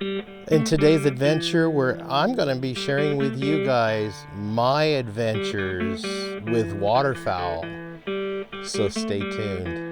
In today's adventure, where I'm going to be sharing with you guys my adventures with waterfowl. So stay tuned.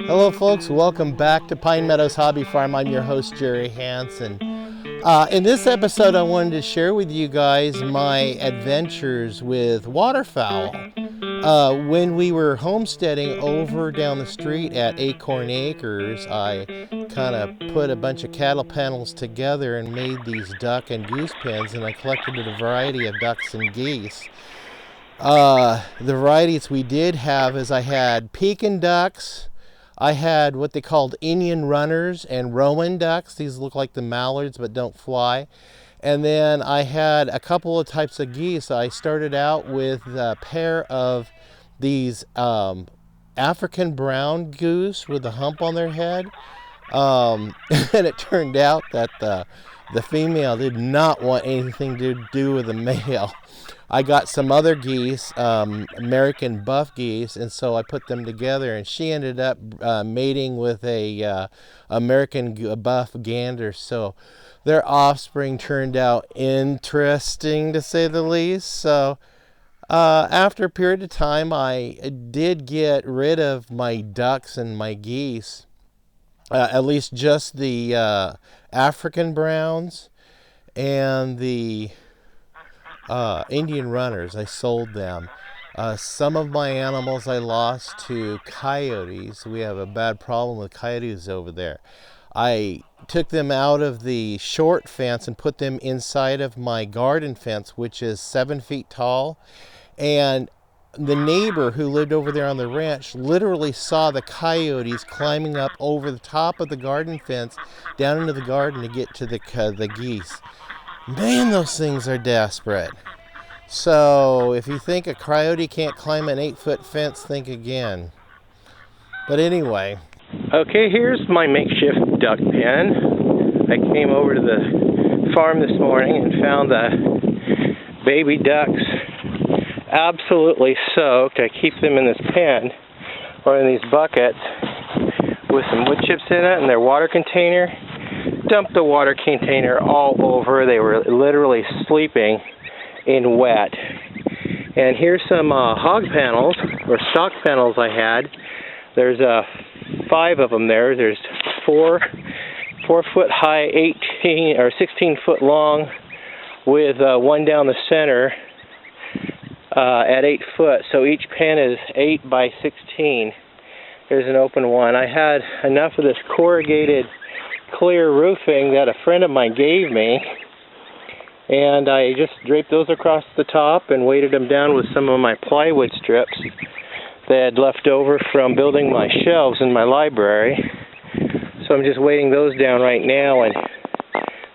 Hello folks, welcome back to Pine Meadows Hobby Farm. I'm your host, Jerry Hansen. In this episode, I wanted to share with you guys my adventures with waterfowl. When we were homesteading over down the street at Acorn Acres, I kind of put a bunch of cattle panels together and made these duck and goose pens, and I collected a variety of ducks and geese. The varieties we did have is I had Pekin ducks, I had what they called Indian runners and Roman ducks. These look like the mallards but don't fly. And then I had a couple of types of geese. I started out with a pair of these African brown goose with a hump on their head. And it turned out that the female did not want anything to do with the male. I got some other geese, American buff geese, and so I put them together, and she ended up mating with a American buff gander. So their offspring turned out interesting, to say the least. So after a period of time, I did get rid of my ducks and my geese, at least just the African browns and the Indian runners. I sold them. Some of my animals I lost to coyotes. We have a bad problem with coyotes over there. I took them out of the short fence and put them inside of my garden fence, which is 7 feet tall. And the neighbor who lived over there on the ranch literally saw the coyotes climbing up over the top of the garden fence down into the garden to get to the geese. Man, those things are desperate. So if you think a coyote can't climb an 8-foot fence, think again. But anyway. Okay, here's my makeshift duck pen. I came over to the farm this morning and found the baby ducks absolutely soaked. I keep them in this pen or in these buckets with some wood chips in it and their water container. Dumped the water container all over. They were literally sleeping in wet. And here's some hog panels or stock panels I had. There's 5 of them there. There's 4 foot high, 18 or 16 foot long, with one down the center at 8 foot. So each pen is 8 by 16. There's an open one. I had enough of this corrugated clear roofing that a friend of mine gave me, and I just draped those across the top and weighted them down with some of my plywood strips that I had left over from building my shelves in my library. So I'm just weighting those down right now, and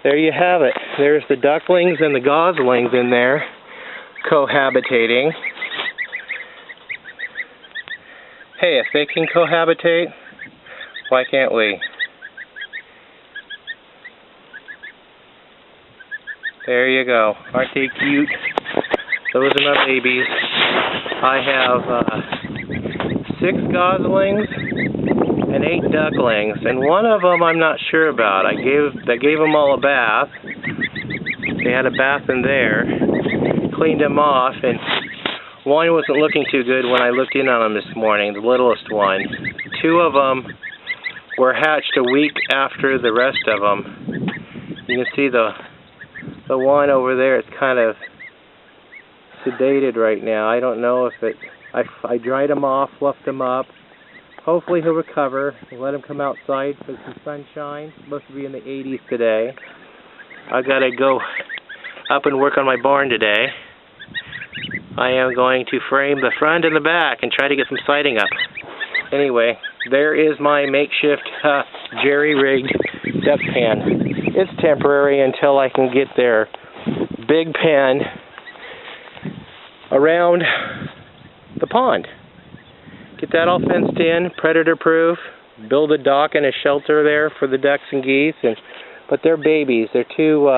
there you have it. There's the ducklings and the goslings in there cohabitating. Hey, if they can cohabitate, why can't we? There you go. Aren't they cute? Those are my babies. I have 6 goslings and 8 ducklings, and one of them I'm not sure about. I gave them all a bath. They had a bath in there. Cleaned them off, and one wasn't looking too good when I looked in on them this morning, the littlest one. 2 of them were hatched a week after the rest of them. You can see the one over there is kind of sedated right now. I don't know if I dried him off, fluffed him up. Hopefully he'll recover. Let him come outside for some sunshine. It's supposed to be in the 80s today. I gotta go up and work on my barn today. I am going to frame the front and the back and try to get some siding up. Anyway, there is my makeshift jerry-rigged duck pen. It's temporary until I can get their big pen around the pond. Get that all fenced in, predator-proof, build a dock and a shelter there for the ducks and geese. But they're babies. They're too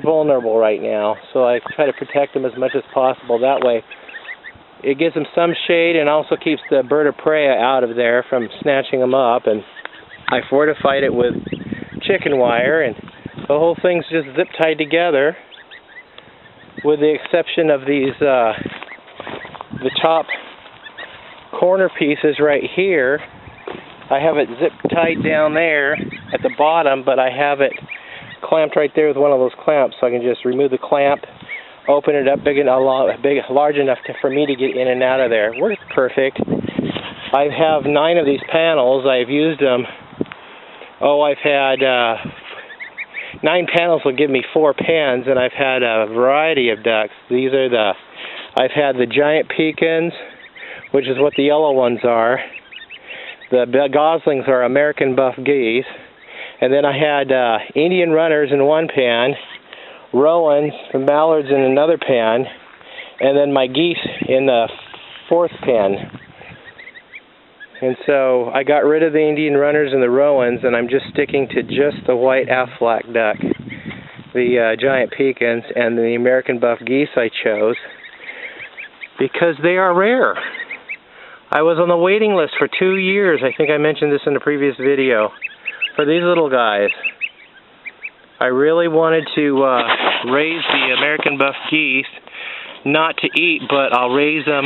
vulnerable right now, so I try to protect them as much as possible. That way, it gives them some shade and also keeps the bird of prey out of there from snatching them up. And I fortified it with chicken wire, and the whole thing's just zip-tied together, with the exception of these, the top corner pieces right here. I have it zip-tied down there at the bottom, but I have it clamped right there with one of those clamps, so I can just remove the clamp, open it up large enough for me to get in and out of there. Works perfect. I have 9 of these panels. I've used them. I've had 9 panels will give me 4 pens, and I've had a variety of ducks. I've had the giant Pekins, which is what the yellow ones are. The goslings are American buff geese. And then I had Indian runners in one pen, Rowans and mallards in another pen, and then my geese in the 4th pen. And so I got rid of the Indian runners and the Rowans, and I'm just sticking to just the white Aflac duck, the giant Pekins, and the American buff geese I chose because they are rare. I was on the waiting list for 2 years. I think I mentioned this in a previous video. For these little guys, I really wanted to raise the American buff geese, not to eat, but I'll raise them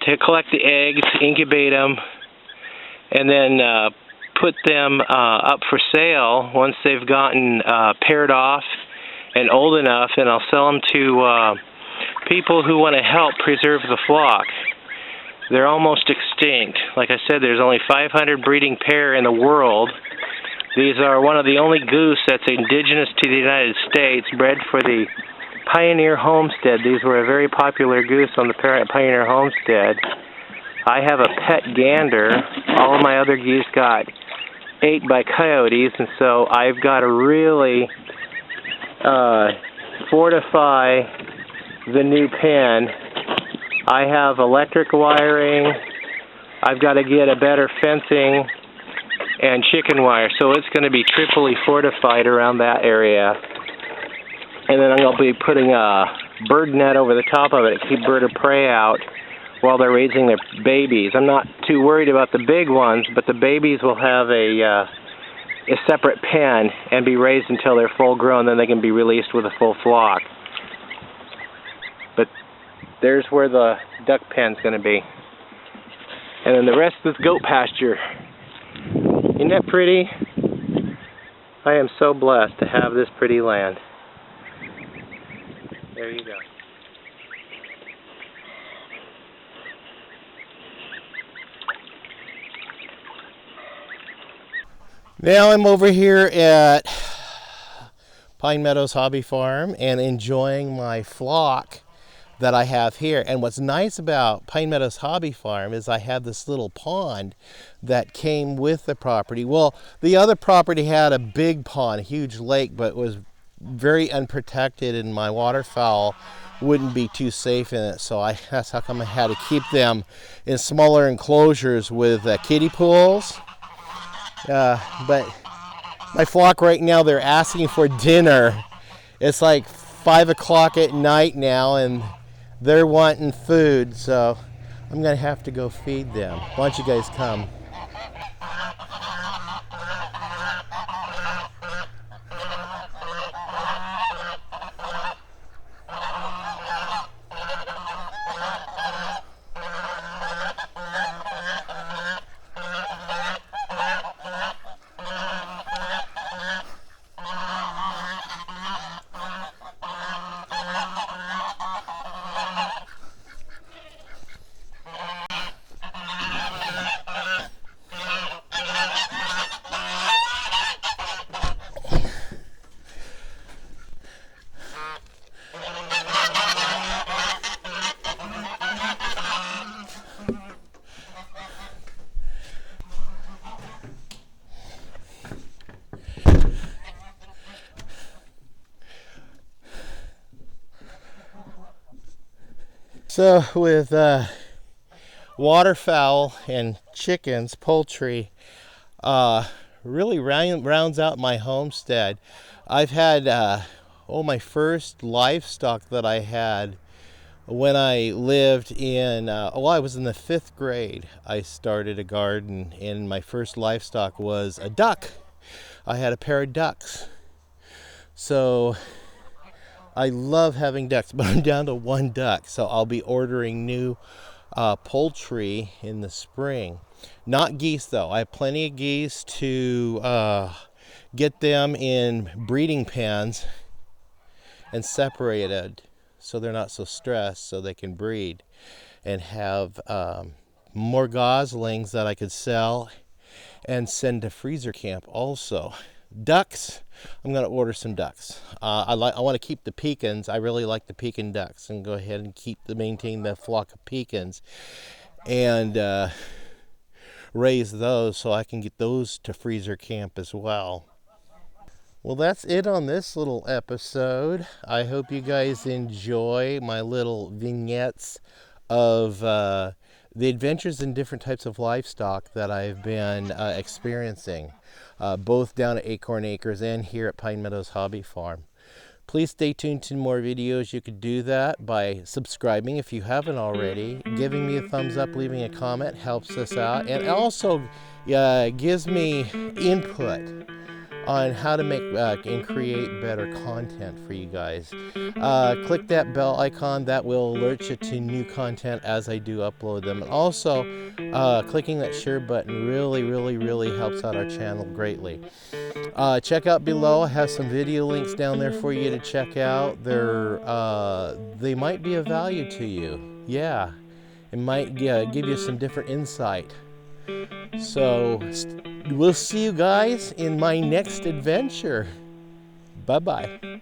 to collect the eggs, incubate them, and then put them up for sale once they've gotten paired off and old enough, and I'll sell them to people who want to help preserve the flock. They're almost extinct. Like I said, there's only 500 breeding pair in the world. These are one of the only goose that's indigenous to the United States, bred for the Pioneer Homestead. These were a very popular goose on the Pioneer Homestead. I have a pet gander. All of my other geese got ate by coyotes, and so I've got to really fortify the new pen. I have electric wiring. I've got to get a better fencing and chicken wire, so it's going to be triply fortified around that area. And then I'm going to be putting a bird net over the top of it to keep bird of prey out while they're raising their babies. I'm not too worried about the big ones, but the babies will have a separate pen and be raised until they're full grown, then they can be released with a full flock. But there's where the duck pen's going to be. And then the rest is goat pasture. Isn't that pretty? I am so blessed to have this pretty land. There you go. Now I'm over here at Pine Meadows Hobby Farm and enjoying my flock that I have here. And what's nice about Pine Meadows Hobby Farm is I have this little pond that came with the property. Well, the other property had a big pond, a huge lake, but was very unprotected, and my waterfowl wouldn't be too safe in it. So that's how come I had to keep them in smaller enclosures with kiddie pools. But my flock right now, they're asking for dinner. It's like 5 o'clock at night now, and they're wanting food, so I'm gonna have to go feed them. Why don't you guys come? So with waterfowl and chickens, poultry, really rounds out my homestead. I've had my first livestock that I had when I lived in I was in the 5th grade. I started a garden, and my first livestock was a duck. I had a pair of ducks. So I love having ducks, but I'm down to 1 duck, so I'll be ordering new poultry in the spring. Not geese though. I have plenty of geese to get them in breeding pens and separated so they're not so stressed, so they can breed and have more goslings that I could sell and send to freezer camp also. Ducks, I'm going to order some ducks. I want to keep the Pekins. I really like the Pekin ducks, and go ahead and maintain the flock of Pekins and raise those so I can get those to freezer camp as well. Well, that's it on this little episode. I hope you guys enjoy my little vignettes of the adventures in different types of livestock that I've been experiencing, both down at Acorn Acres and here at Pine Meadows Hobby Farm. Please stay tuned to more videos. You could do that by subscribing if you haven't already. Giving me a thumbs up, leaving a comment helps us out, and also gives me input on how to make and create better content for you guys. Click that bell icon. That will alert you to new content as I do upload them. And also, clicking that share button really helps out our channel greatly. Check out below. I have some video links down there for you to check out. They might be of value to you. Yeah, it might give you some different insight. So we'll see you guys in my next adventure. Bye-bye.